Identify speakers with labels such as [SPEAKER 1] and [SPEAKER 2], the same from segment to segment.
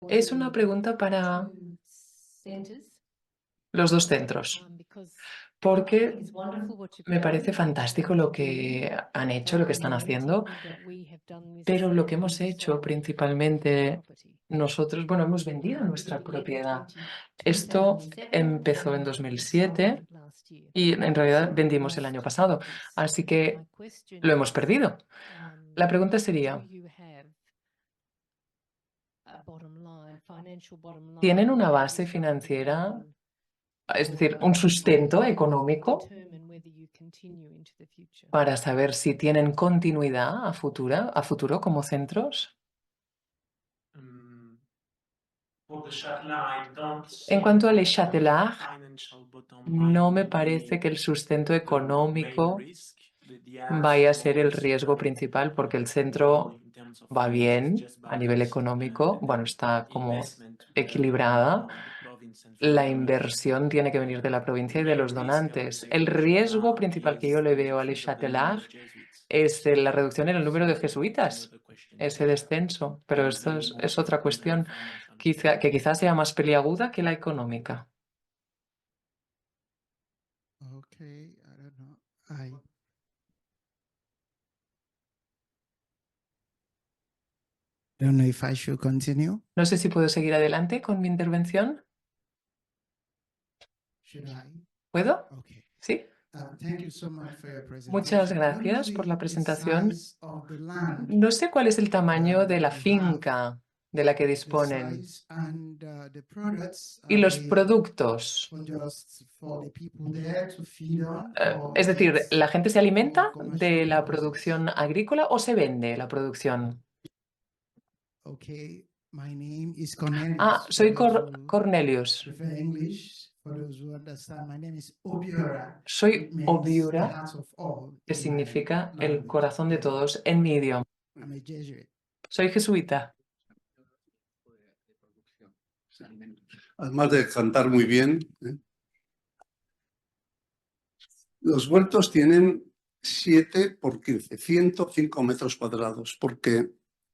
[SPEAKER 1] Es una pregunta para los dos centros, porque me parece fantástico lo que han hecho, lo que están haciendo, pero lo que hemos hecho principalmente nosotros, bueno, hemos vendido nuestra propiedad. Esto empezó en 2007 y en realidad vendimos el año pasado, así que lo hemos perdido. La pregunta sería, ¿tienen una base financiera, es decir, un sustento económico para saber si tienen continuidad a futuro como centros?
[SPEAKER 2] Um, for the Châtelet, I don't
[SPEAKER 1] En
[SPEAKER 2] see
[SPEAKER 1] cuanto a Le
[SPEAKER 2] the
[SPEAKER 1] Châtelard,
[SPEAKER 2] financial bottom line
[SPEAKER 1] no me
[SPEAKER 2] being
[SPEAKER 1] parece que el sustento
[SPEAKER 2] the main
[SPEAKER 1] económico
[SPEAKER 2] risk. The
[SPEAKER 1] vaya a ser el
[SPEAKER 2] assets
[SPEAKER 1] riesgo principal porque el centro
[SPEAKER 2] in terms of
[SPEAKER 1] va
[SPEAKER 2] finances is
[SPEAKER 1] bien
[SPEAKER 2] just
[SPEAKER 1] a nivel
[SPEAKER 2] balanced.
[SPEAKER 1] económico,
[SPEAKER 2] And
[SPEAKER 1] bueno,
[SPEAKER 2] then
[SPEAKER 1] está como
[SPEAKER 2] investment will come
[SPEAKER 1] equilibrada.
[SPEAKER 2] from the province and from
[SPEAKER 1] La
[SPEAKER 2] donors.
[SPEAKER 1] inversión tiene que venir de la
[SPEAKER 2] The
[SPEAKER 1] provincia y de
[SPEAKER 2] main
[SPEAKER 1] los
[SPEAKER 2] risk, I would
[SPEAKER 1] donantes.
[SPEAKER 2] say,
[SPEAKER 1] El
[SPEAKER 2] for the
[SPEAKER 1] riesgo
[SPEAKER 2] Châtelet
[SPEAKER 1] principal que yo
[SPEAKER 2] is
[SPEAKER 1] le
[SPEAKER 2] the
[SPEAKER 1] veo a Le
[SPEAKER 2] decrease of the number
[SPEAKER 1] Châtelard
[SPEAKER 2] of Jesuits.
[SPEAKER 1] es la reducción en el número de
[SPEAKER 2] It's
[SPEAKER 1] jesuitas,
[SPEAKER 2] another question.
[SPEAKER 1] ese descenso, pero esto
[SPEAKER 2] Maybe more
[SPEAKER 1] es otra
[SPEAKER 2] technical than
[SPEAKER 1] cuestión
[SPEAKER 2] financial.
[SPEAKER 1] que quizás sea más peliaguda que la económica.
[SPEAKER 3] Okay, I don't know. I don't know if I should continue.
[SPEAKER 1] No sé si puedo seguir adelante con mi intervención.
[SPEAKER 3] Should I?
[SPEAKER 1] ¿Puedo?
[SPEAKER 3] Okay.
[SPEAKER 1] Sí.
[SPEAKER 3] Thank you so much for your presentation.
[SPEAKER 1] Muchas
[SPEAKER 3] I don't know
[SPEAKER 1] gracias por la
[SPEAKER 3] the
[SPEAKER 1] presentación.
[SPEAKER 3] size of the land,
[SPEAKER 1] No sé cuál es el tamaño de la
[SPEAKER 3] you have,
[SPEAKER 1] finca de la que
[SPEAKER 3] the
[SPEAKER 1] disponen
[SPEAKER 3] size and the products,
[SPEAKER 1] y
[SPEAKER 3] are
[SPEAKER 1] los
[SPEAKER 3] they
[SPEAKER 1] productos.
[SPEAKER 3] for just for the people there to feed on,
[SPEAKER 1] Es
[SPEAKER 3] or
[SPEAKER 1] decir,
[SPEAKER 3] it's
[SPEAKER 1] ¿la gente se
[SPEAKER 3] for
[SPEAKER 1] alimenta de
[SPEAKER 3] commercial
[SPEAKER 1] la
[SPEAKER 3] purposes?
[SPEAKER 1] producción agrícola o se vende la producción?
[SPEAKER 3] Okay, my name is Cornelius.
[SPEAKER 1] Ah,
[SPEAKER 3] For
[SPEAKER 1] soy
[SPEAKER 3] those who
[SPEAKER 1] Cornelius.
[SPEAKER 3] prefer English, for those who understand, my name is Obiora.
[SPEAKER 1] Soy
[SPEAKER 3] It means the
[SPEAKER 1] Obiura,
[SPEAKER 3] heart of all
[SPEAKER 1] que
[SPEAKER 3] in my
[SPEAKER 1] significa el
[SPEAKER 3] language.
[SPEAKER 1] corazón de todos en mi idioma.
[SPEAKER 3] I'm a Jesuit.
[SPEAKER 1] Soy jesuita.
[SPEAKER 4] Además de cantar muy bien, ¿eh? Los huertos tienen 7 por 15, 105 metros cuadrados, porque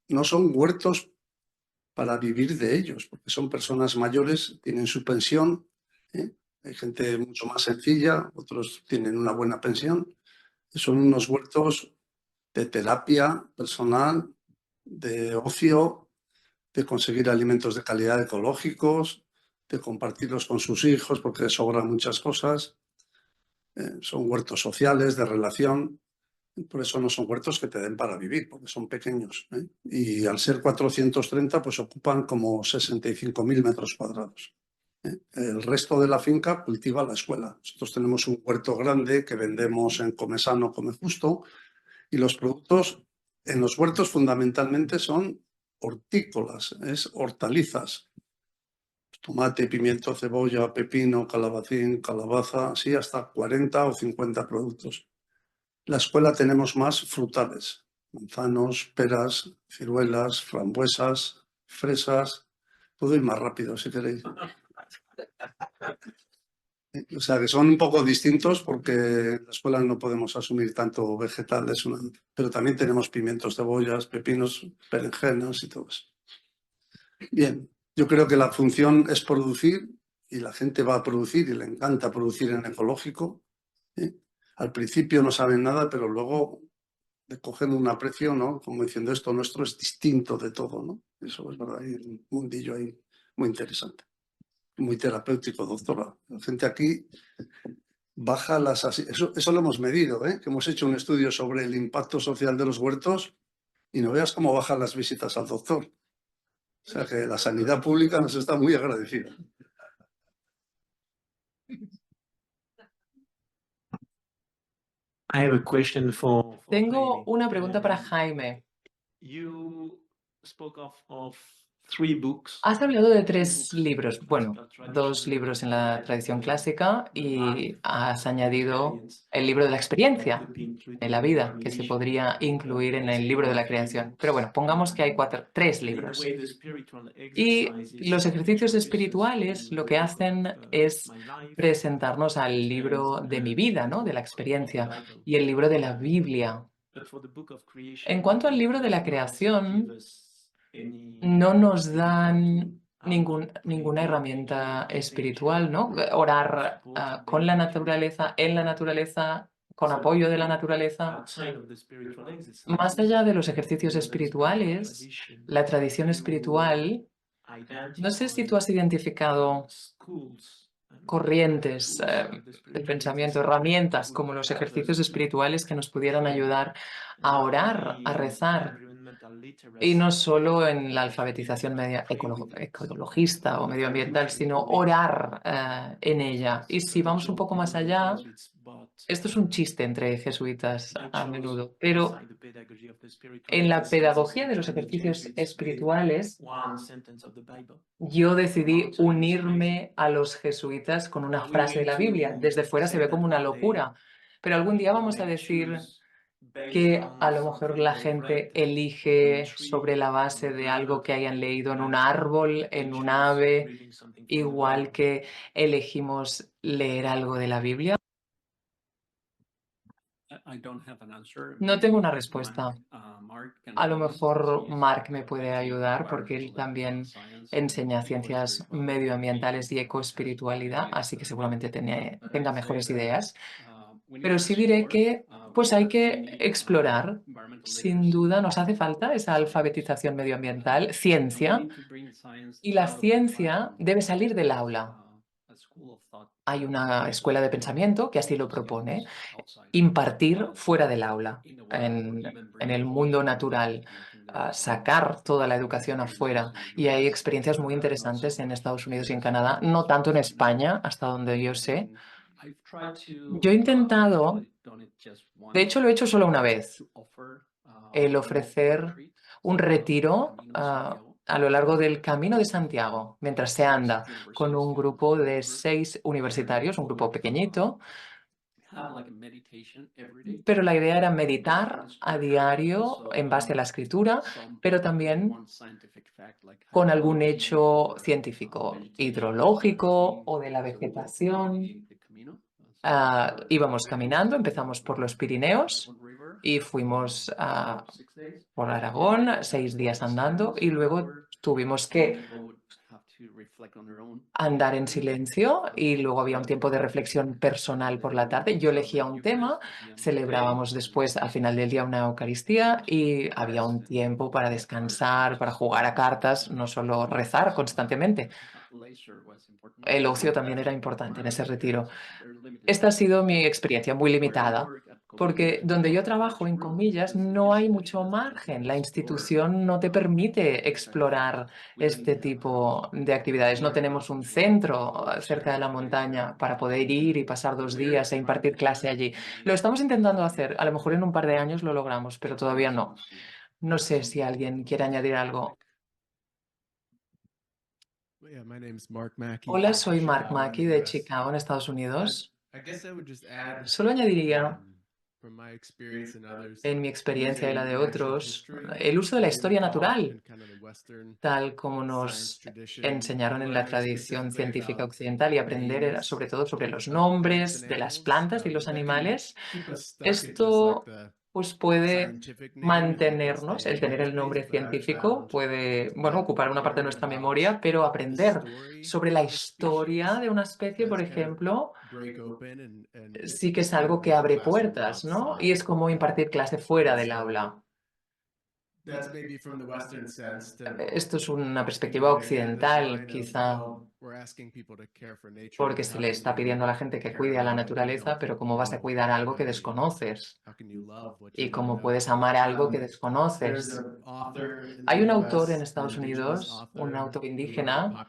[SPEAKER 4] no son huertos para vivir de ellos, porque son personas mayores, tienen su pensión, ¿eh? Hay gente mucho más sencilla, otros tienen una buena pensión. Son unos huertos de terapia personal, de ocio, de conseguir alimentos de calidad ecológicos, de compartirlos con sus hijos porque les sobran muchas cosas. Son huertos sociales, de relación. Por eso no son huertos que te den para vivir, porque son pequeños, ¿eh? Y al ser 430, pues ocupan como 65.000 metros cuadrados. El resto de la finca cultiva la escuela. Nosotros tenemos un huerto grande que vendemos en Come Sano, Come Justo, y los productos en los huertos fundamentalmente son hortícolas, es hortalizas. Tomate, pimiento, cebolla, pepino, calabacín, calabaza, así hasta 40 o 50 productos. En la escuela tenemos más frutales, manzanos, peras, ciruelas, frambuesas, fresas. Puedo ir más rápido si queréis. O sea, que son un poco distintos porque en la escuela no podemos asumir tanto vegetales, pero también tenemos pimientos, cebollas, pepinos, berenjenas y todo eso. Bien, yo creo que la función es producir y la gente va a producir y le encanta producir en ecológico, ¿eh? Al principio no saben nada, pero luego le cogen un aprecio, ¿no? Como diciendo, esto nuestro es distinto de todo, ¿no? Eso es verdad, hay un mundillo ahí muy interesante, muy terapéutico, doctora. La gente aquí baja las... Eso lo hemos medido, ¿eh? Que hemos hecho un estudio sobre el impacto social de los huertos y no veas cómo bajan las visitas al doctor. O sea que la sanidad pública nos está muy agradecida.
[SPEAKER 2] I have a question for
[SPEAKER 1] Tengo
[SPEAKER 2] Jaime.
[SPEAKER 1] una pregunta para Jaime.
[SPEAKER 2] You spoke of 3 books.
[SPEAKER 1] Has hablado de 3
[SPEAKER 2] books
[SPEAKER 1] libros,
[SPEAKER 2] in
[SPEAKER 1] bueno,
[SPEAKER 2] classical
[SPEAKER 1] 2
[SPEAKER 2] tradition,
[SPEAKER 1] libros en la tradición clásica
[SPEAKER 2] the
[SPEAKER 1] y
[SPEAKER 2] life
[SPEAKER 1] has añadido
[SPEAKER 2] experience
[SPEAKER 1] el libro de la
[SPEAKER 2] that
[SPEAKER 1] experiencia
[SPEAKER 2] could be included
[SPEAKER 1] de la
[SPEAKER 2] in the
[SPEAKER 1] vida, que se
[SPEAKER 2] creation
[SPEAKER 1] podría incluir en el libro de la creación. Pero bueno, pongamos que hay 3
[SPEAKER 2] And in a
[SPEAKER 1] libros.
[SPEAKER 2] way, the spiritual
[SPEAKER 1] Y los
[SPEAKER 2] exercises
[SPEAKER 1] ejercicios
[SPEAKER 2] introduce us
[SPEAKER 1] espirituales
[SPEAKER 2] to
[SPEAKER 1] lo
[SPEAKER 2] the
[SPEAKER 1] que
[SPEAKER 2] book of
[SPEAKER 1] hacen es
[SPEAKER 2] my life
[SPEAKER 1] presentarnos al libro
[SPEAKER 2] and
[SPEAKER 1] de mi
[SPEAKER 2] to
[SPEAKER 1] vida,
[SPEAKER 2] the
[SPEAKER 1] ¿no? De la
[SPEAKER 2] book of the
[SPEAKER 1] experiencia
[SPEAKER 2] Bible.
[SPEAKER 1] y el libro de la Biblia.
[SPEAKER 2] But for the book of
[SPEAKER 1] En
[SPEAKER 2] creation,
[SPEAKER 1] cuanto al
[SPEAKER 2] it
[SPEAKER 1] libro de
[SPEAKER 2] does
[SPEAKER 1] la
[SPEAKER 2] not give
[SPEAKER 1] creación,
[SPEAKER 2] us any
[SPEAKER 1] no nos
[SPEAKER 2] ability
[SPEAKER 1] dan ninguna herramienta espiritual, ¿no? Orar con la naturaleza, en la naturaleza, con apoyo de la naturaleza.
[SPEAKER 2] outside of the spiritual exercise,
[SPEAKER 1] Más allá de los ejercicios espirituales, la tradición espiritual, no sé si tú has identificado corrientes del pensamiento, herramientas como los ejercicios espirituales que nos pudieran ayudar a orar, a rezar, y no solo en la alfabetización ecologista o medioambiental, sino orar en ella. Y si vamos un poco más allá, esto es un chiste entre jesuitas a menudo, pero en la pedagogía de los ejercicios espirituales, yo decidí unirme a los jesuitas con una frase de la Biblia. Desde fuera se ve como una locura, pero algún día vamos a decir que a lo mejor la gente elige sobre la base de algo que hayan leído en un árbol, en un ave, igual que elegimos leer algo de la Biblia. No tengo una respuesta. A lo mejor Mark me puede ayudar porque él también enseña ciencias medioambientales y ecoespiritualidad, así que seguramente tenga mejores ideas. Pero sí diré que pues hay que explorar. Sin duda nos hace falta esa alfabetización medioambiental, ciencia, y la ciencia debe salir del aula. Hay una escuela de pensamiento que así lo propone, impartir fuera del aula, en el mundo natural, sacar toda la educación afuera. Y hay experiencias muy interesantes en Estados Unidos y en Canadá, no tanto en España, hasta donde yo sé. Yo he intentado, de hecho lo he hecho solo una vez, el ofrecer un retiro a lo largo del Camino de Santiago, mientras se anda, con un grupo de 6 universitarios, un grupo pequeñito, pero la idea era meditar a diario en base a la escritura, pero también con algún hecho científico, hidrológico o de la vegetación. Íbamos caminando, empezamos por los Pirineos y fuimos por Aragón, 6 días andando, y luego tuvimos que andar en silencio y luego había un tiempo de reflexión personal por la tarde. Yo elegía un tema, celebrábamos después al final del día una Eucaristía y había un tiempo para descansar, para jugar a cartas, no solo rezar constantemente. El ocio también era importante en ese retiro. Esta ha sido mi experiencia muy limitada, porque donde yo trabajo, en comillas, no hay mucho margen. La institución no te permite explorar este tipo de actividades. No tenemos un centro cerca de la montaña para poder ir y pasar 2 días e impartir clase allí. Lo estamos intentando hacer. A lo mejor en un par de años lo logramos, pero todavía no. No sé si alguien quiere añadir algo. Hola, soy Mark Mackey de Chicago, en Estados Unidos. Solo añadiría, en mi experiencia y la de otros, el uso de la historia natural, tal como nos enseñaron en la tradición científica occidental, y aprender sobre todo sobre los nombres de las plantas y los animales. Esto pues puede mantenernos, el tener el nombre científico puede, bueno, ocupar una parte de nuestra memoria, pero aprender sobre la historia de una especie, por ejemplo, sí que es algo que abre puertas, ¿no? Y es como impartir clase fuera del aula. Esto es una perspectiva occidental, quizá, porque se le está pidiendo a la gente que cuide a la naturaleza, pero ¿cómo vas a cuidar algo que desconoces? ¿Y cómo puedes amar algo que desconoces? Hay un autor en Estados Unidos, un autor indígena,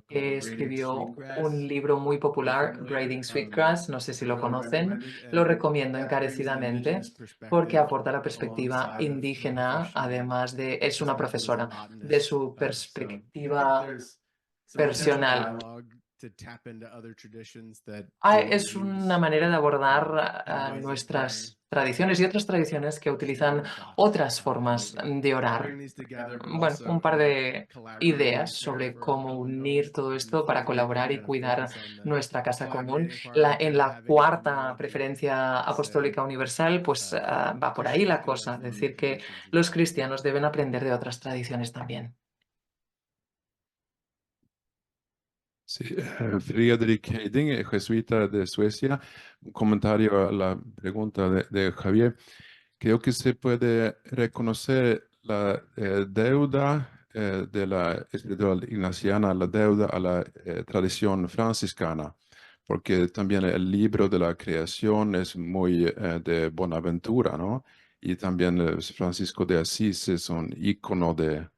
[SPEAKER 1] que escribió un libro muy popular, Braiding Sweetgrass, no sé si lo conocen, lo recomiendo encarecidamente porque aporta la perspectiva indígena, además de, es una profesora, de su perspectiva personal. Es una manera de abordar nuestras tradiciones y otras tradiciones que utilizan otras formas de orar. Bueno, un par de ideas sobre cómo unir todo esto para colaborar y cuidar nuestra casa común. En la cuarta preferencia apostólica universal, pues va por ahí la cosa, decir que los cristianos deben aprender de otras tradiciones también.
[SPEAKER 5] Sí, Friedrich Heyding, jesuita de Suecia. Un comentario a la pregunta de Javier. Creo que se puede reconocer la deuda de la espiritualidad ignaciana, la deuda a la tradición franciscana, porque también el libro de la creación es muy de Bonaventura, ¿no? Y también Francisco de Asís es un ícono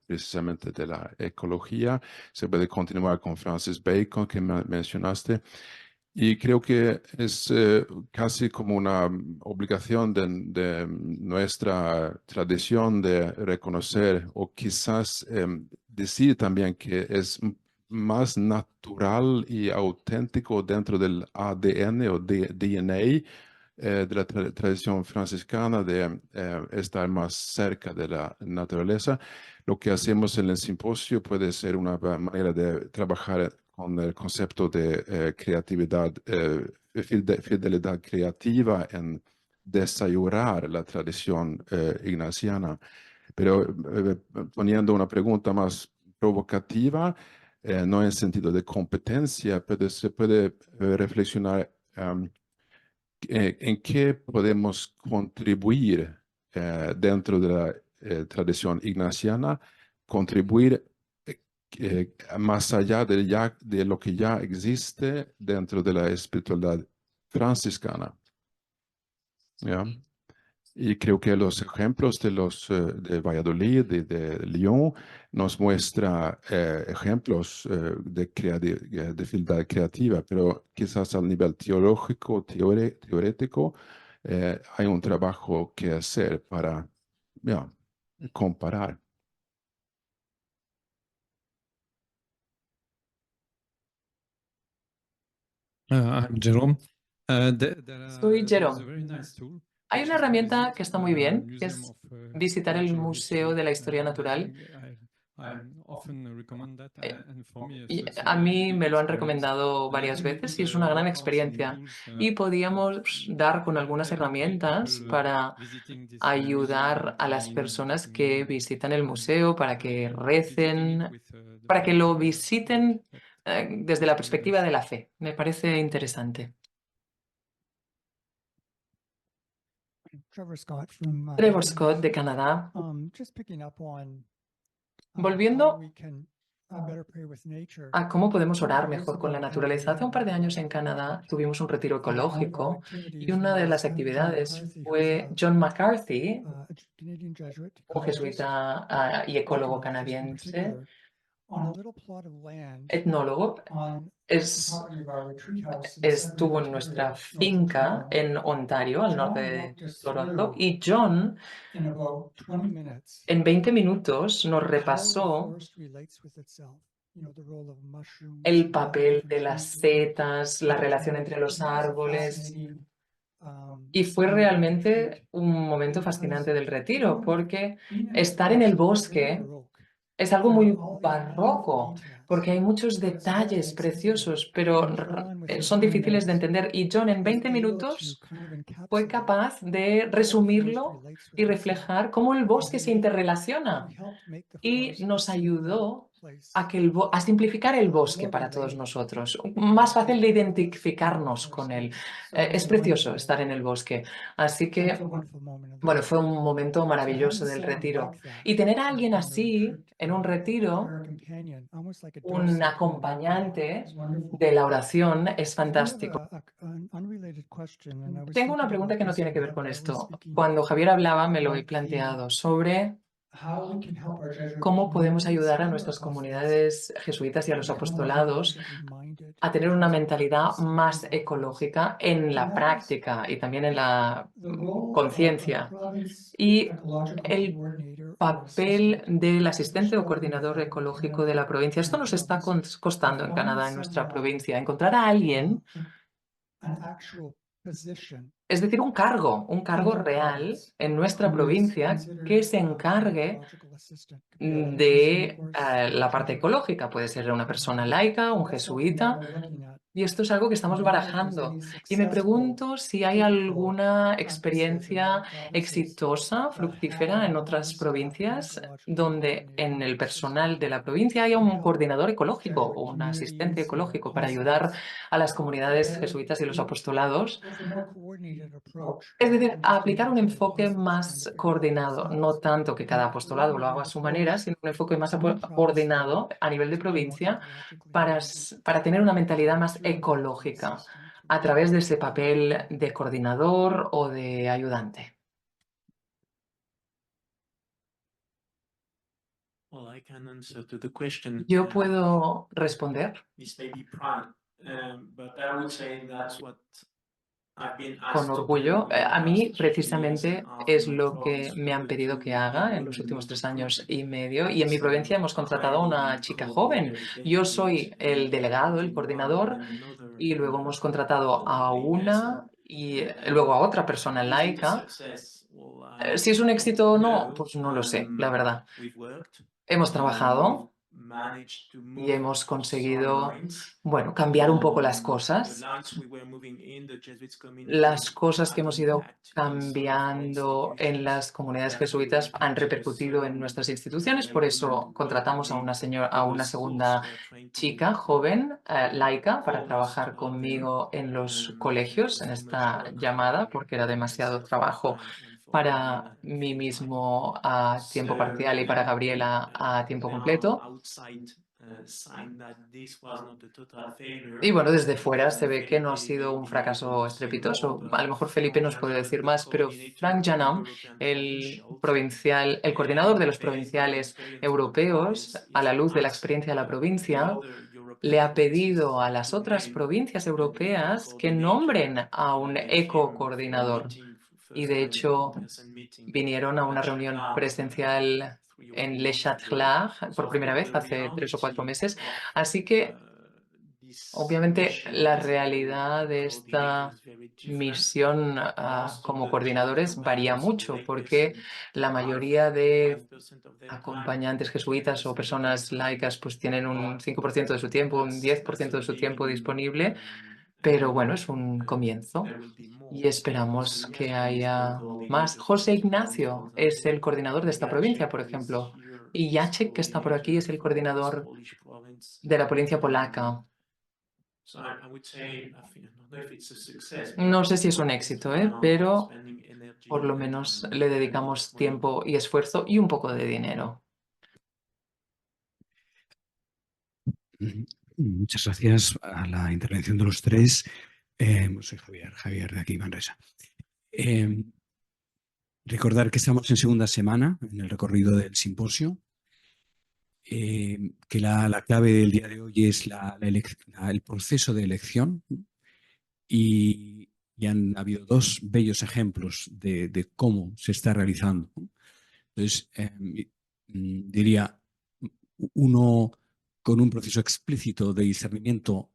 [SPEAKER 5] precisamente de la ecología. Se puede continuar con Francis Bacon, que mencionaste. Y creo que es casi como una obligación de nuestra tradición de reconocer o quizás decir también que es más natural y auténtico dentro del ADN o DNA de la tradición franciscana de estar más cerca de la naturaleza. Lo que hacemos en el simposio puede ser una manera de trabajar con el concepto de creatividad, fidelidad creativa en desayunar la tradición ignaciana. Pero poniendo una pregunta más provocativa, no en sentido de competencia, pero se puede reflexionar en qué podemos contribuir dentro de la tradición ignaciana, contribuir más allá de lo que ya existe dentro de la espiritualidad franciscana. ¿Ya? Y creo que los ejemplos de Valladolid y de Lyon nos muestra ejemplos de fidelidad creativa, pero quizás al nivel teológico, teorético, hay un trabajo que hacer para comparar.
[SPEAKER 6] I'm Jerome.
[SPEAKER 1] Soy
[SPEAKER 6] There is
[SPEAKER 1] Jerome.
[SPEAKER 6] a very nice tool,
[SPEAKER 1] Hay
[SPEAKER 6] which
[SPEAKER 1] una
[SPEAKER 6] is to
[SPEAKER 1] herramienta
[SPEAKER 6] visit
[SPEAKER 1] que está muy bien, que
[SPEAKER 6] Museum
[SPEAKER 1] es
[SPEAKER 6] of
[SPEAKER 1] visitar el
[SPEAKER 6] Natural
[SPEAKER 1] Museo
[SPEAKER 6] History.
[SPEAKER 1] de la Historia
[SPEAKER 6] I
[SPEAKER 1] Natural.
[SPEAKER 6] often recommend that, and for me,
[SPEAKER 1] Y
[SPEAKER 6] it's
[SPEAKER 1] a
[SPEAKER 6] a very
[SPEAKER 1] mí
[SPEAKER 6] big
[SPEAKER 1] me lo han
[SPEAKER 6] experience.
[SPEAKER 1] recomendado
[SPEAKER 6] And I
[SPEAKER 1] varias
[SPEAKER 6] think
[SPEAKER 1] veces y es una gran
[SPEAKER 6] what are some
[SPEAKER 1] experiencia.
[SPEAKER 6] tools
[SPEAKER 1] Y podíamos dar con algunas
[SPEAKER 6] help
[SPEAKER 1] herramientas
[SPEAKER 6] people
[SPEAKER 1] para
[SPEAKER 6] visiting this
[SPEAKER 1] ayudar
[SPEAKER 6] museum
[SPEAKER 1] a las
[SPEAKER 6] praying,
[SPEAKER 1] personas
[SPEAKER 6] visiting
[SPEAKER 1] que visitan el museo para que
[SPEAKER 6] visiting it
[SPEAKER 1] recen,
[SPEAKER 6] with the
[SPEAKER 1] para que
[SPEAKER 6] faith,
[SPEAKER 1] lo
[SPEAKER 6] yeah.
[SPEAKER 1] visiten
[SPEAKER 6] Yep.
[SPEAKER 1] desde la
[SPEAKER 6] Very
[SPEAKER 1] perspectiva
[SPEAKER 6] nice.
[SPEAKER 1] de la fe. Me parece interesante.
[SPEAKER 3] Trevor Scott from
[SPEAKER 1] Trevor Scott de Canadá.
[SPEAKER 3] just picking up on
[SPEAKER 1] Volviendo
[SPEAKER 3] how we can better pray with nature.
[SPEAKER 1] a cómo podemos orar mejor con la naturaleza. Hace un par de años en Canadá tuvimos un retiro ecológico y una de las actividades fue John McCarthy,
[SPEAKER 3] A Canadian Jesuit
[SPEAKER 1] un jesuita y ecólogo canadiense,
[SPEAKER 3] on a little plot of land
[SPEAKER 1] etnólogo,
[SPEAKER 3] on
[SPEAKER 1] estuvo en nuestra finca en Ontario, al norte de Toronto, y John
[SPEAKER 3] in about 20 minutes
[SPEAKER 1] en 20 minutos nos
[SPEAKER 3] how the
[SPEAKER 1] repasó
[SPEAKER 3] forest relates with itself. The role of mushrooms,
[SPEAKER 1] el papel de las
[SPEAKER 3] different
[SPEAKER 1] setas, la relación entre los árboles.
[SPEAKER 3] fascinating,
[SPEAKER 1] Y fue realmente un momento fascinante del retiro, porque estar en el bosque es algo muy barroco, porque hay muchos detalles preciosos, pero son difíciles de entender. Y John en 20 minutos fue capaz de resumirlo y reflejar cómo el bosque se interrelaciona y nos ayudó a simplificar el bosque para todos nosotros, más fácil de identificarnos con él. Es precioso estar en el bosque, así que, bueno, fue un momento maravilloso del retiro. Y tener a alguien así en un retiro, un acompañante de la oración, es fantástico. Tengo una pregunta que no tiene que ver con esto. Cuando Javier hablaba, me lo he planteado sobre cómo podemos ayudar a nuestras comunidades jesuitas y a los apostolados a tener una mentalidad más ecológica en la práctica y también en la conciencia. Y el papel del asistente o coordinador ecológico de la provincia. Esto nos está costando en Canadá, en nuestra provincia, encontrar a alguien es decir, un cargo real en nuestra provincia que se encargue de la parte ecológica. Puede ser una persona laica, un jesuita. Y esto es algo que estamos barajando. Y me pregunto si hay alguna experiencia exitosa, fructífera en otras provincias, donde en el personal de la provincia haya un coordinador ecológico o un asistente ecológico para ayudar a las comunidades jesuitas y los apostolados. Es decir, a aplicar un enfoque más coordinado, no tanto que cada apostolado lo haga a su manera, sino un enfoque más coordinado a nivel de provincia para tener una mentalidad más ecológica a través de ese papel de coordinador o de ayudante.
[SPEAKER 2] Well, I can answer to the question.
[SPEAKER 1] Yo puedo responder
[SPEAKER 2] This may be pride, but I would say that's what I've been
[SPEAKER 1] con
[SPEAKER 2] asked to do
[SPEAKER 1] orgullo.
[SPEAKER 2] in the
[SPEAKER 1] A mí,
[SPEAKER 2] last 3 years
[SPEAKER 1] precisamente,
[SPEAKER 2] and a half
[SPEAKER 1] es
[SPEAKER 2] in my
[SPEAKER 1] lo que
[SPEAKER 2] province
[SPEAKER 1] me han
[SPEAKER 2] with
[SPEAKER 1] pedido que haga en los últimos 3 años y medio. Y en mi
[SPEAKER 2] It's
[SPEAKER 1] provincia hemos contratado a una chica joven. Yo soy el delegado, el coordinador, y luego hemos contratado a una y luego a otra persona laica. Si es un éxito o no, pues no lo sé, la verdad. Hemos trabajado y hemos conseguido, bueno, cambiar un poco las cosas. Las cosas que hemos ido cambiando en las comunidades jesuitas han repercutido en nuestras instituciones, por eso contratamos a una segunda chica joven, laica, para trabajar conmigo en los colegios, en esta llamada, porque era demasiado trabajo para mí mismo a tiempo parcial y para Gabriela a tiempo completo. Y bueno, desde fuera se ve que no ha sido un fracaso estrepitoso. A lo mejor Felipe nos puede decir más, pero Frank Janam, el coordinador de los provinciales europeos, a la luz de la experiencia de la provincia, le ha pedido a las otras provincias europeas que nombren a un eco-coordinador. Y de hecho vinieron a una reunión presencial en Le Châtelet por primera vez hace 3 o 4 meses. Así que, obviamente, la realidad de esta misión como coordinadores varía mucho, porque la mayoría de acompañantes jesuitas o personas laicas pues tienen un 5% de su tiempo, un 10% de su tiempo disponible, pero bueno, es un comienzo y esperamos que haya más. José Ignacio es el coordinador de esta provincia, por ejemplo, y Jacek, que está por aquí, es el coordinador de la provincia polaca. No sé si es un éxito, pero por lo menos le dedicamos tiempo y esfuerzo y un poco de dinero.
[SPEAKER 7] Muchas gracias a la intervención de los tres. Soy Javier de aquí, Manresa. Recordar que estamos en segunda semana en el recorrido del simposio, que la clave del día de hoy es el proceso de elección y han habido 2 bellos ejemplos de cómo se está realizando. Entonces, diría, uno con un proceso explícito de discernimiento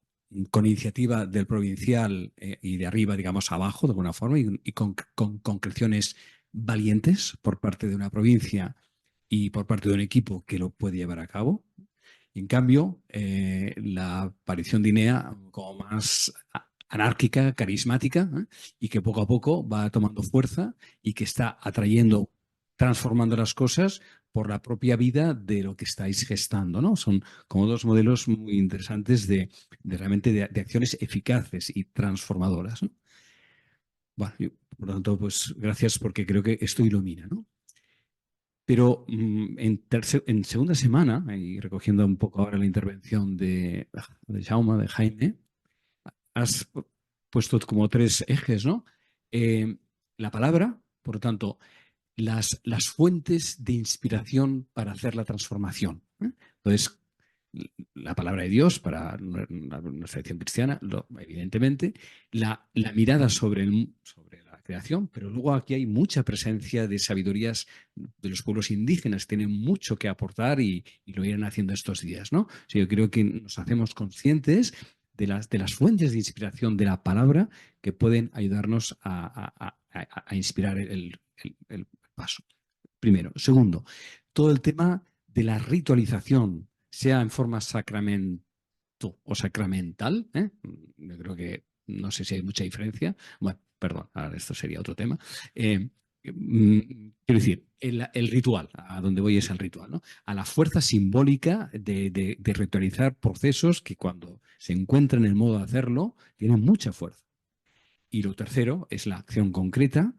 [SPEAKER 7] con iniciativa del provincial y de arriba, digamos, abajo, de alguna forma, y con concreciones valientes por parte de una provincia y por parte de un equipo que lo puede llevar a cabo. Y en cambio, la aparición de INEA como más anárquica, carismática, y que poco a poco va tomando fuerza y que está atrayendo, transformando las cosas por la propia vida de lo que estáis gestando, ¿no? Son como 2 modelos muy interesantes de realmente de acciones eficaces y transformadoras, ¿no? Bueno, por lo tanto, pues gracias porque creo que esto ilumina, ¿no? Pero en segunda semana, y recogiendo un poco ahora la intervención de Jaume, de Jaime, has puesto como 3 ejes, ¿no? La palabra, por lo tanto, las fuentes de inspiración para hacer la transformación. Entonces, la palabra de Dios para nuestra tradición cristiana, evidentemente, la mirada sobre la creación, pero luego aquí hay mucha presencia de sabidurías de los pueblos indígenas, tienen mucho que aportar y lo irán haciendo estos días, ¿no? O sea, yo creo que nos hacemos conscientes de las fuentes de inspiración de la palabra que pueden ayudarnos a inspirar el paso. Primero. Segundo, todo el tema de la ritualización, sea en forma sacramento o sacramental, ¿eh? Yo creo que no sé si hay mucha diferencia. Bueno, perdón, ahora esto sería otro tema. Quiero decir, el ritual, a donde voy es el ritual, ¿no? A la fuerza simbólica de ritualizar procesos que cuando se encuentran en el modo de hacerlo, tienen mucha fuerza. Y lo tercero es la acción concreta,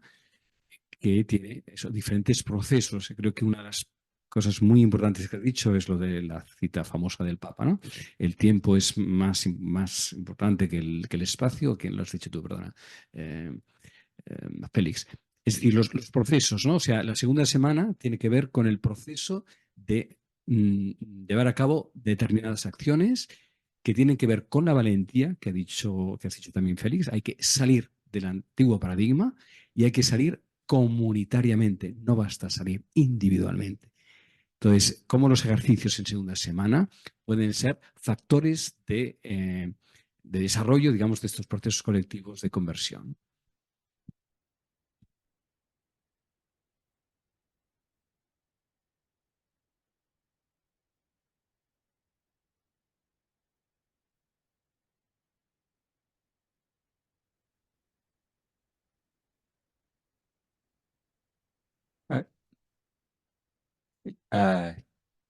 [SPEAKER 7] que tiene esos diferentes procesos. Creo que una de las cosas muy importantes que has dicho es lo de la cita famosa del Papa, ¿no? El tiempo es más importante que el espacio. ¿Quién lo has dicho tú? Perdona. Félix. Es decir, los procesos, ¿no? O sea, la segunda semana tiene que ver con el proceso de llevar a cabo determinadas acciones que tienen que ver con la valentía que has dicho también Félix. Hay que salir del antiguo paradigma y hay que salir comunitariamente, no basta salir individualmente. Entonces, cómo los ejercicios en segunda semana pueden ser factores de desarrollo, digamos, de estos procesos colectivos de conversión.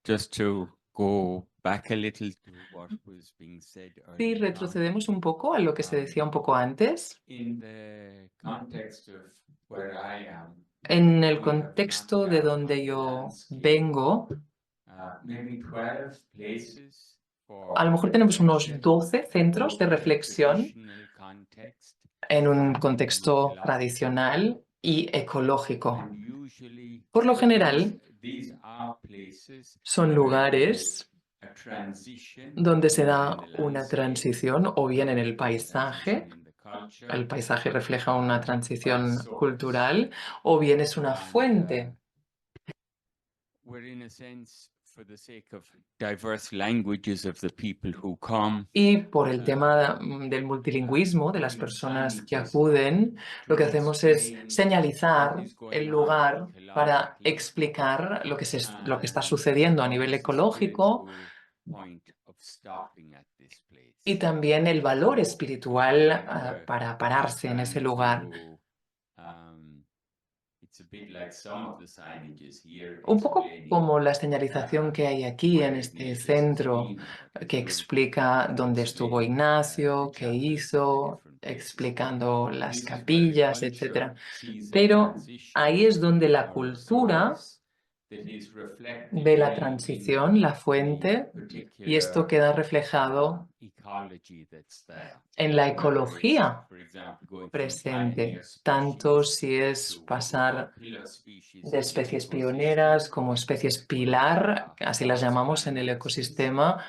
[SPEAKER 8] Just to go back a little to what was being said
[SPEAKER 1] Si
[SPEAKER 8] earlier on,
[SPEAKER 1] retrocedemos un poco a lo que se decía un poco antes,
[SPEAKER 8] in the context of where I am,
[SPEAKER 1] en el
[SPEAKER 8] we have
[SPEAKER 1] contexto
[SPEAKER 8] mapped
[SPEAKER 1] de
[SPEAKER 8] out
[SPEAKER 1] donde
[SPEAKER 8] on the
[SPEAKER 1] yo
[SPEAKER 8] landscape,
[SPEAKER 1] vengo,
[SPEAKER 8] maybe 12 places
[SPEAKER 1] a lo
[SPEAKER 8] for
[SPEAKER 1] mejor tenemos unos
[SPEAKER 8] reflection
[SPEAKER 1] 12 centros de
[SPEAKER 8] in a
[SPEAKER 1] reflexión
[SPEAKER 8] traditional context
[SPEAKER 1] en un
[SPEAKER 8] and
[SPEAKER 1] contexto
[SPEAKER 8] ecological.
[SPEAKER 1] tradicional y ecológico.
[SPEAKER 8] And usually,
[SPEAKER 1] Por lo
[SPEAKER 8] so
[SPEAKER 1] general,
[SPEAKER 8] these are places
[SPEAKER 1] son
[SPEAKER 8] where there
[SPEAKER 1] lugares
[SPEAKER 8] is a transition
[SPEAKER 1] donde se
[SPEAKER 8] either
[SPEAKER 1] da
[SPEAKER 8] in the
[SPEAKER 1] una
[SPEAKER 8] landscape,
[SPEAKER 1] transición o bien en el
[SPEAKER 8] transition
[SPEAKER 1] paisaje.
[SPEAKER 8] in the culture,
[SPEAKER 1] El paisaje refleja una
[SPEAKER 8] by
[SPEAKER 1] transición
[SPEAKER 8] source.
[SPEAKER 1] cultural o bien es una
[SPEAKER 8] And,
[SPEAKER 1] fuente.
[SPEAKER 8] we're in a sense, for the sake of diverse languages of the people who come,
[SPEAKER 1] Y por el tema del multilingüismo de las personas que acuden, lo que hacemos es señalizar el lugar para explicar lo que está sucediendo a nivel ecológico y también el valor espiritual para pararse en ese lugar. Un poco como la señalización que hay aquí en este centro, que explica dónde estuvo Ignacio, qué hizo, explicando las capillas, etc. Pero ahí es donde la cultura ve la transición, la fuente, y esto queda reflejado en la ecología presente, tanto si es pasar de especies pioneras como especies pilar, así las llamamos en el ecosistema.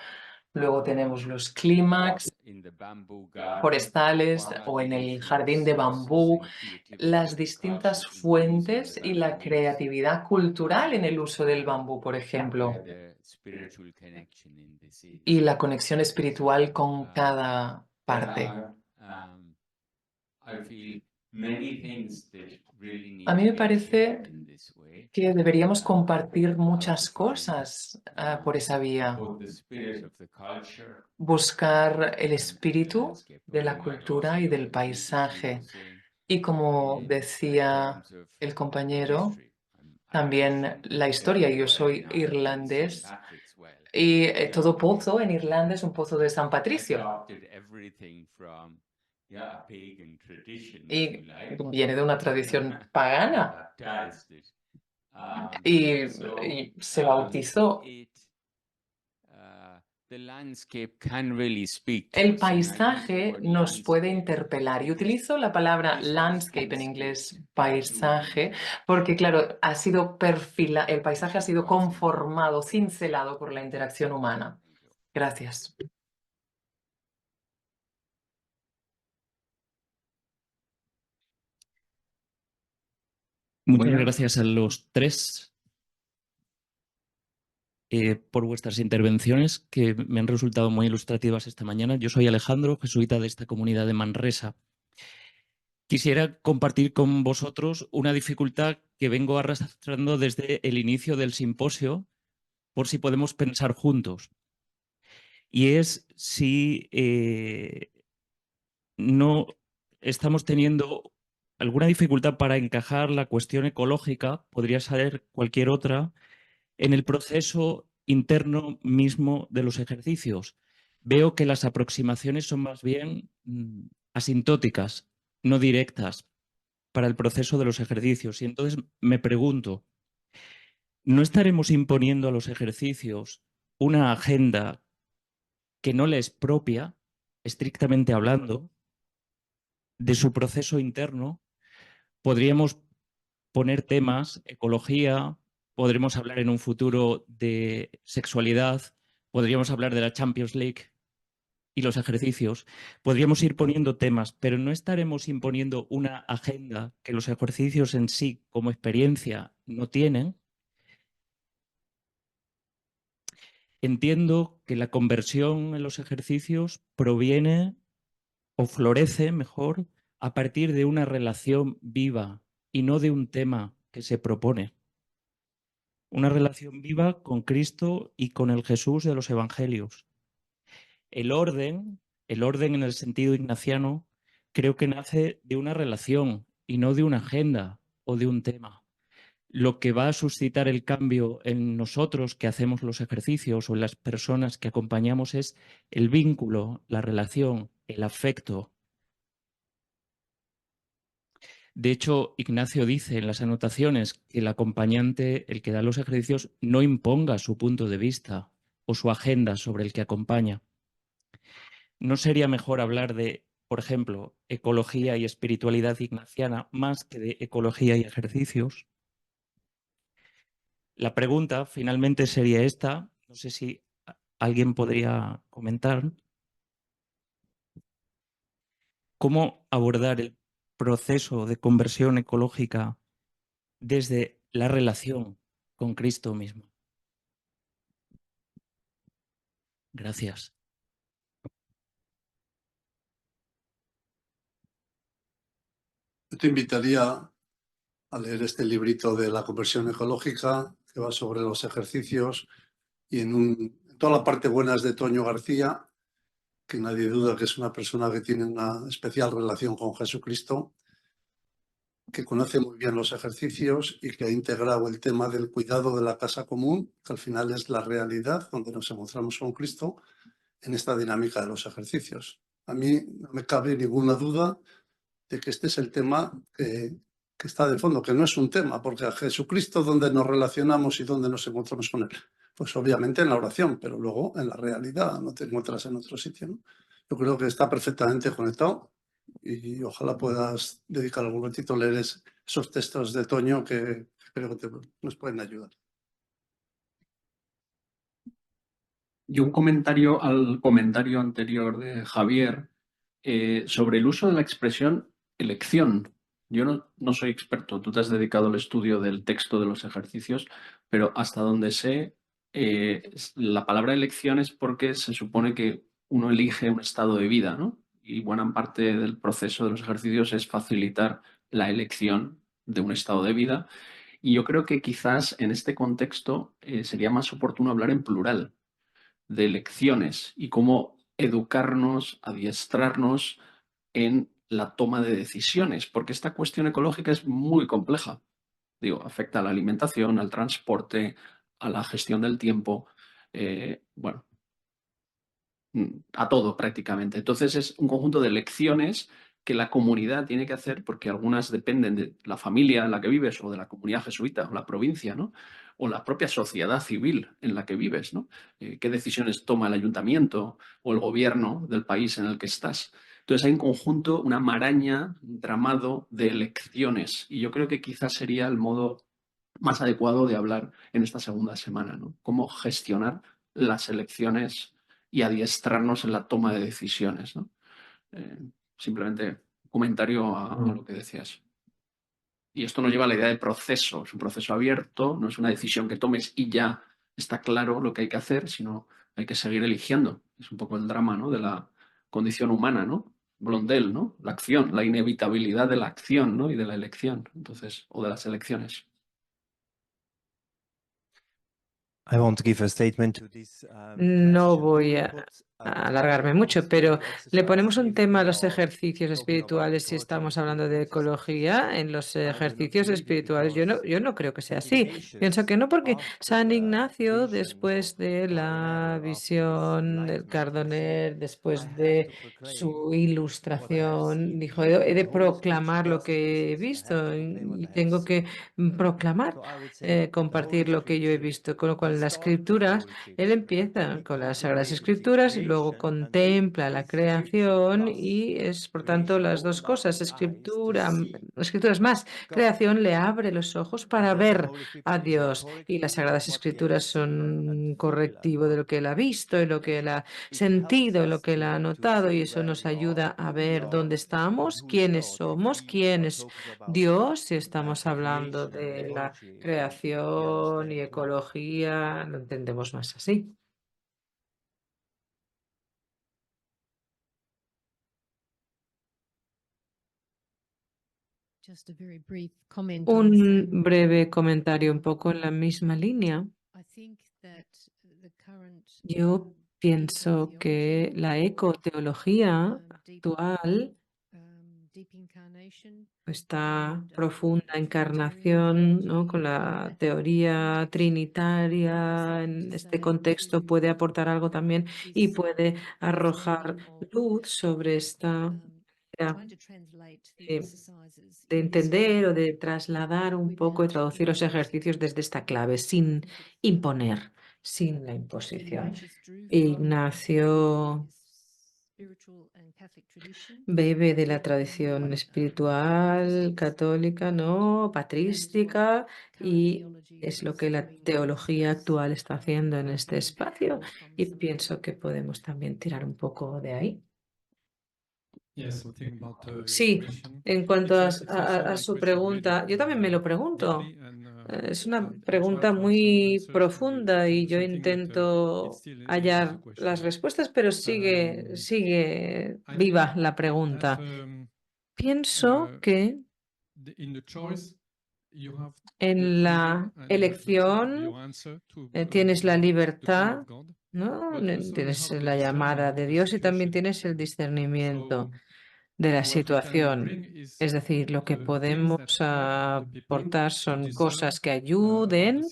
[SPEAKER 1] Luego tenemos los clímax forestales o en el jardín de bambú, las distintas fuentes y la creatividad cultural en el uso del bambú, por ejemplo, y la conexión espiritual con cada parte. A mí me parece que deberíamos compartir muchas cosas por esa vía. Buscar el espíritu de la cultura y del paisaje. Y como decía el compañero, también la historia. Yo soy irlandés y todo pozo en Irlanda es un pozo de San Patricio. Y viene de una tradición pagana. Y se bautizó. El paisaje nos puede interpelar y utilizo la palabra landscape en inglés, paisaje, porque claro, el paisaje ha sido conformado, cincelado por la interacción humana. Gracias.
[SPEAKER 9] Muchas gracias a los tres. por vuestras intervenciones que me han resultado muy ilustrativas esta mañana. Yo soy Alejandro, jesuita de esta comunidad de Manresa. Quisiera compartir con vosotros una dificultad que vengo arrastrando desde el inicio del simposio, por si podemos pensar juntos. Y es si no estamos teniendo alguna dificultad para encajar la cuestión ecológica, podría ser cualquier otra, en el proceso interno mismo de los ejercicios. Veo que las aproximaciones son más bien asintóticas, no directas, para el proceso de los ejercicios. Y entonces me pregunto, ¿no estaremos imponiendo a los ejercicios una agenda que no les es propia, estrictamente hablando, de su proceso interno? Podríamos poner temas, ecología, podremos hablar en un futuro de sexualidad, podríamos hablar de la Champions League y los ejercicios, podríamos ir poniendo temas, pero no estaremos imponiendo una agenda que los ejercicios en sí, como experiencia, no tienen. Entiendo que la conversión en los ejercicios proviene o florece mejor a partir de una relación viva y no de un tema que se propone. Una relación viva con Cristo y con el Jesús de los Evangelios. El orden en el sentido ignaciano, creo que nace de una relación y no de una agenda o de un tema. Lo que va a suscitar el cambio en nosotros que hacemos los ejercicios o en las personas que acompañamos es el vínculo, la relación, el afecto. De hecho, Ignacio dice en las anotaciones que el acompañante, el que da los ejercicios, no imponga su punto de vista o su agenda sobre el que acompaña. ¿No sería mejor hablar de, por ejemplo, ecología y espiritualidad ignaciana más que de ecología y ejercicios? La pregunta finalmente sería esta, no sé si alguien podría comentar. ¿Cómo abordar el proceso de conversión ecológica desde la relación con Cristo mismo? Gracias.
[SPEAKER 4] Yo te invitaría a leer este librito de la conversión ecológica que va sobre los ejercicios y en toda la parte buena es de Toño García, que nadie duda que es una persona que tiene una especial relación con Jesucristo, que conoce muy bien los ejercicios y que ha integrado el tema del cuidado de la casa común, que al final es la realidad donde nos encontramos con Cristo en esta dinámica de los ejercicios. A mí no me cabe ninguna duda de que este es el tema que está de fondo, que no es un tema, porque a Jesucristo, ¿dónde nos relacionamos y dónde nos encontramos con Él? Pues obviamente en la oración, pero luego en la realidad, no te encuentras en otro sitio, ¿no? Yo creo que está perfectamente conectado y ojalá puedas dedicar algún ratito a leer esos textos de Toño que creo que nos pueden ayudar.
[SPEAKER 10] Y un comentario al comentario anterior de Javier sobre el uso de la expresión elección. Yo no soy experto, tú te has dedicado al estudio del texto de los ejercicios, pero hasta donde sé, la palabra elección es porque se supone que uno elige un estado de vida, ¿no? Y buena parte del proceso de los ejercicios es facilitar la elección de un estado de vida. Y yo creo que quizás en este contexto sería más oportuno hablar en plural, de elecciones y cómo educarnos, adiestrarnos en la toma de decisiones, porque esta cuestión ecológica es muy compleja. Digo, afecta a la alimentación, al transporte, a la gestión del tiempo, bueno, a todo prácticamente. Entonces es un conjunto de lecciones que la comunidad tiene que hacer, porque algunas dependen de la familia en la que vives o de la comunidad jesuita o la provincia, ¿no? O la propia sociedad civil en la que vives, ¿no? ¿Qué decisiones toma el ayuntamiento o el gobierno del país en el que estás? Entonces hay un conjunto, una maraña, un entramado de lecciones, y yo creo que quizás sería el modo más adecuado de hablar en esta segunda semana, ¿no? Cómo gestionar las elecciones y adiestrarnos en la toma de decisiones, ¿no? Simplemente un comentario a lo que decías. Y esto nos lleva a la idea de proceso. Es un proceso abierto, no es una decisión que tomes y ya está claro lo que hay que hacer, sino hay que seguir eligiendo. Es un poco el drama, ¿no?, de la condición humana, ¿no? Blondel, ¿no? La acción, la inevitabilidad de la acción, ¿no?, y de la elección, entonces, o de las elecciones.
[SPEAKER 11] No voy a alargarme mucho, pero le ponemos un tema a los ejercicios espirituales si estamos hablando de ecología en los ejercicios espirituales. Yo no creo que sea así. Pienso que no, porque San Ignacio, después de la visión del Cardoner, después de su ilustración, dijo, he de proclamar lo que he visto y tengo que proclamar, compartir lo que yo he visto. Con lo cual, las escrituras, él empieza con las Sagradas Escrituras y luego contempla la creación y es, por tanto, las dos cosas. Escrituras más creación le abre los ojos para ver a Dios, y las Sagradas Escrituras son un correctivo de lo que él ha visto y lo que él ha sentido, y lo que él ha notado, y eso nos ayuda a ver dónde estamos, quiénes somos, quién es Dios, si estamos hablando de la creación y ecología, lo entendemos más así. Un breve comentario un poco en la misma línea. Yo pienso que la ecoteología actual, esta profunda encarnación, ¿no?, con la teoría trinitaria en este contexto, puede aportar algo también y puede arrojar luz sobre esta manera de entender o de trasladar un poco y traducir los ejercicios desde esta clave, sin imponer, sin la imposición. Ignacio bebe de la tradición espiritual católica, ¿no?, patrística, y es lo que la teología actual está haciendo en este espacio, y pienso que podemos también tirar un poco de ahí. Sí, en cuanto a su pregunta, yo también me lo pregunto. Es una pregunta muy profunda y yo intento hallar las respuestas, pero sigue viva la pregunta. Pienso que en la elección tienes la libertad, ¿no? Tienes la llamada de Dios y también tienes el discernimiento de la situación. Es decir, lo que podemos aportar son cosas que ayuden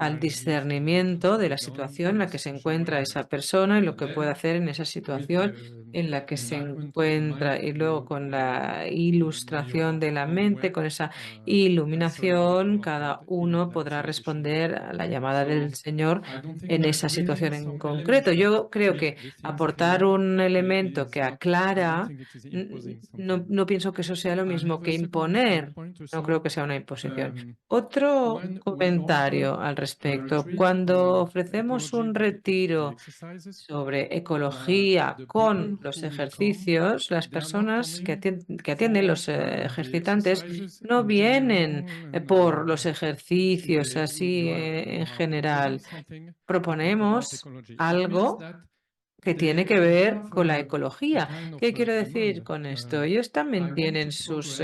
[SPEAKER 11] al discernimiento de la situación en la que se encuentra esa persona y lo que puede hacer en esa situación en la que se encuentra. Y luego, con la ilustración de la mente, con esa iluminación, cada uno podrá responder a la llamada del Señor en esa situación en concreto. Yo creo que aportar un elemento que aclara, no pienso que eso sea lo mismo que imponer. No creo que sea una imposición. Otro comentario al respecto. Cuando ofrecemos un retiro sobre ecología con los ejercicios, las personas que atienden, los ejercitantes, no vienen por los ejercicios así en general. Proponemos algo que tiene que ver con la ecología. ¿Qué quiero decir con esto? Ellos también tienen sus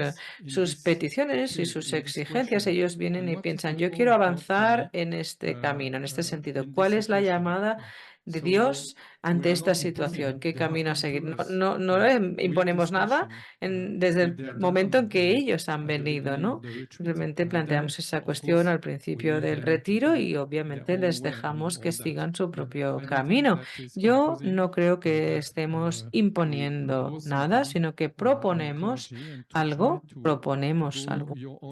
[SPEAKER 11] peticiones y sus exigencias. Ellos vienen y piensan, yo quiero avanzar en este camino, en este sentido. ¿Cuál es la llamada de Dios ante esta situación? ¿Qué camino a seguir? No le imponemos nada desde el momento en que ellos han venido, ¿no? Simplemente planteamos esa cuestión al principio del retiro y obviamente les dejamos que sigan su propio camino. Yo no creo que estemos imponiendo nada, sino que proponemos algún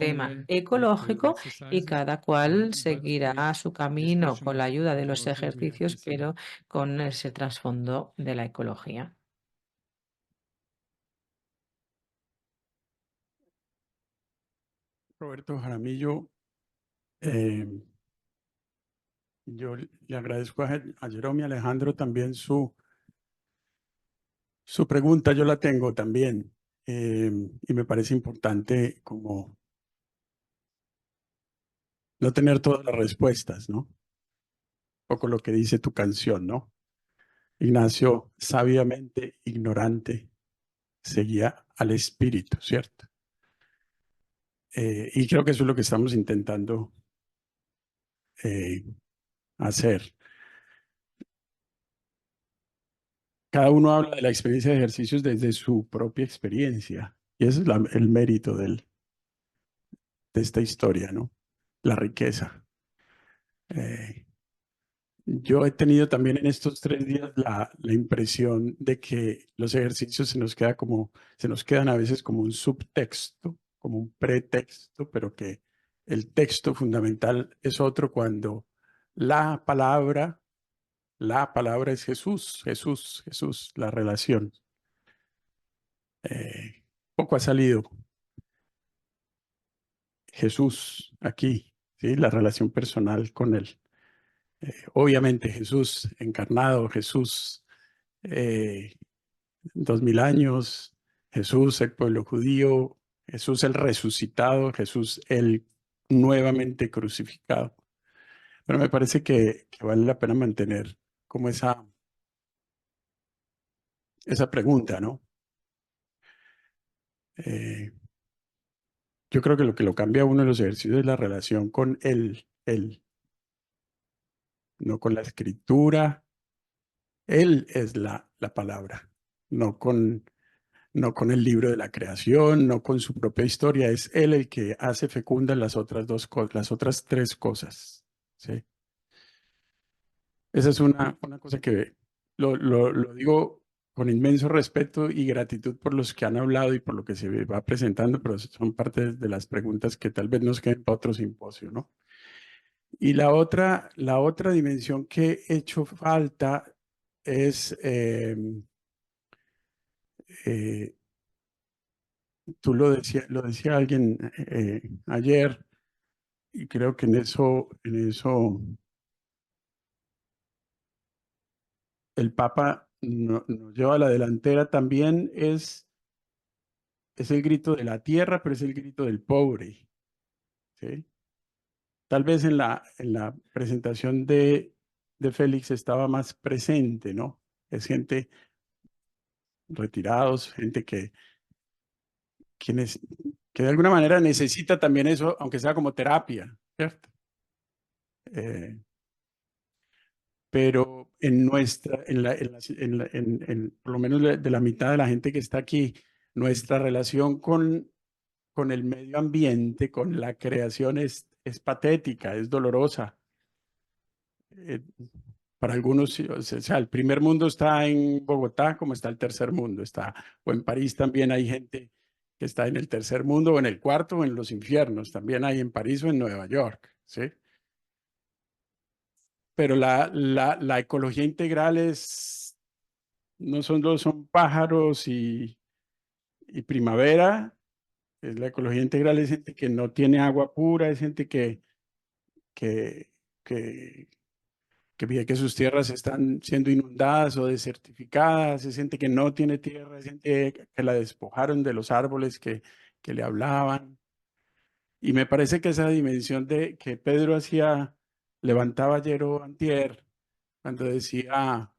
[SPEAKER 11] tema ecológico y cada cual seguirá su camino con la ayuda de los ejercicios, pero con ese trasfondo de la ecología.
[SPEAKER 12] Roberto Jaramillo, yo le agradezco a Jerome y Alejandro también su pregunta, yo la tengo también, y me parece importante como no tener todas las respuestas, ¿no? poco lo que dice tu canción, ¿no? Ignacio, sabiamente ignorante, seguía al Espíritu, ¿cierto? Y creo que eso es lo que estamos intentando hacer. Cada uno habla de la experiencia de ejercicios desde su propia experiencia. Y ese es el mérito de esta historia, ¿no? La riqueza. Yo he tenido también en estos 3 días la impresión de que los ejercicios se nos quedan a veces como un subtexto, como un pretexto, pero que el texto fundamental es otro cuando la palabra es Jesús, Jesús, Jesús, la relación. Poco ha salido Jesús aquí, ¿sí? La relación personal con él. Obviamente Jesús encarnado, Jesús 2000 años, Jesús el pueblo judío, Jesús el resucitado, Jesús el nuevamente crucificado. Pero me parece que vale la pena mantener como esa pregunta, ¿no? Yo creo que lo cambia a uno de los ejercicios es la relación con él, no con la escritura. Él es la palabra, no con el libro de la creación, no con su propia historia. Es él el que hace fecundas las otras 3 cosas. ¿Sí? Esa es una cosa que lo digo con inmenso respeto y gratitud por los que han hablado y por lo que se va presentando, pero son parte de las preguntas que tal vez nos queden para otro simposio, ¿no? Y la otra dimensión que he hecho falta es, tú lo decía alguien ayer, y creo que en eso el Papa nos lleva a la delantera también, es el grito de la tierra, pero es el grito del pobre. ¿Sí? Tal vez en la presentación de Félix estaba más presente, ¿no? Es gente retirados, gente que de alguna manera necesita también eso, aunque sea como terapia, ¿cierto? Pero por lo menos de la mitad de la gente que está aquí, nuestra relación con el medio ambiente, con la creación es patética, es dolorosa. Para algunos, o sea, el primer mundo está en Bogotá, como está el tercer mundo. O en París también hay gente que está en el tercer mundo, o en el cuarto, o en los infiernos. También hay en París o en Nueva York, ¿sí? Pero la ecología integral no son pájaros y primavera. La ecología integral es gente que no tiene agua pura, es gente que ve que sus tierras están siendo inundadas o desertificadas, es gente que no tiene tierra, es gente que la despojaron de los árboles que le hablaban. Y me parece que esa dimensión que Pedro levantaba ayer o antier, cuando decía,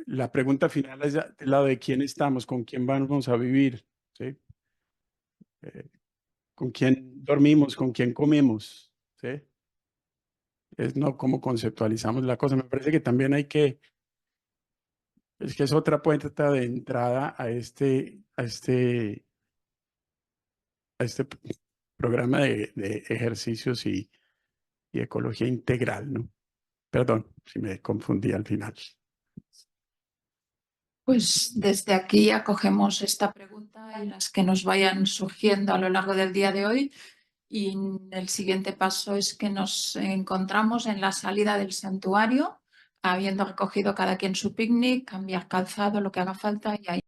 [SPEAKER 12] la pregunta final es del lado de quién estamos, con quién vamos a vivir, ¿sí? Con quién dormimos, con quién comemos, ¿sí? Es no cómo conceptualizamos la cosa. Me parece que también es que es otra puerta de entrada a este programa de ejercicios y ecología integral, ¿no? Perdón si me confundí al final.
[SPEAKER 13] Pues desde aquí acogemos esta pregunta y las que nos vayan surgiendo a lo largo del día de hoy. Y el siguiente paso es que nos encontramos en la salida del santuario, habiendo recogido cada quien su picnic, cambiar calzado, lo que haga falta, y ahí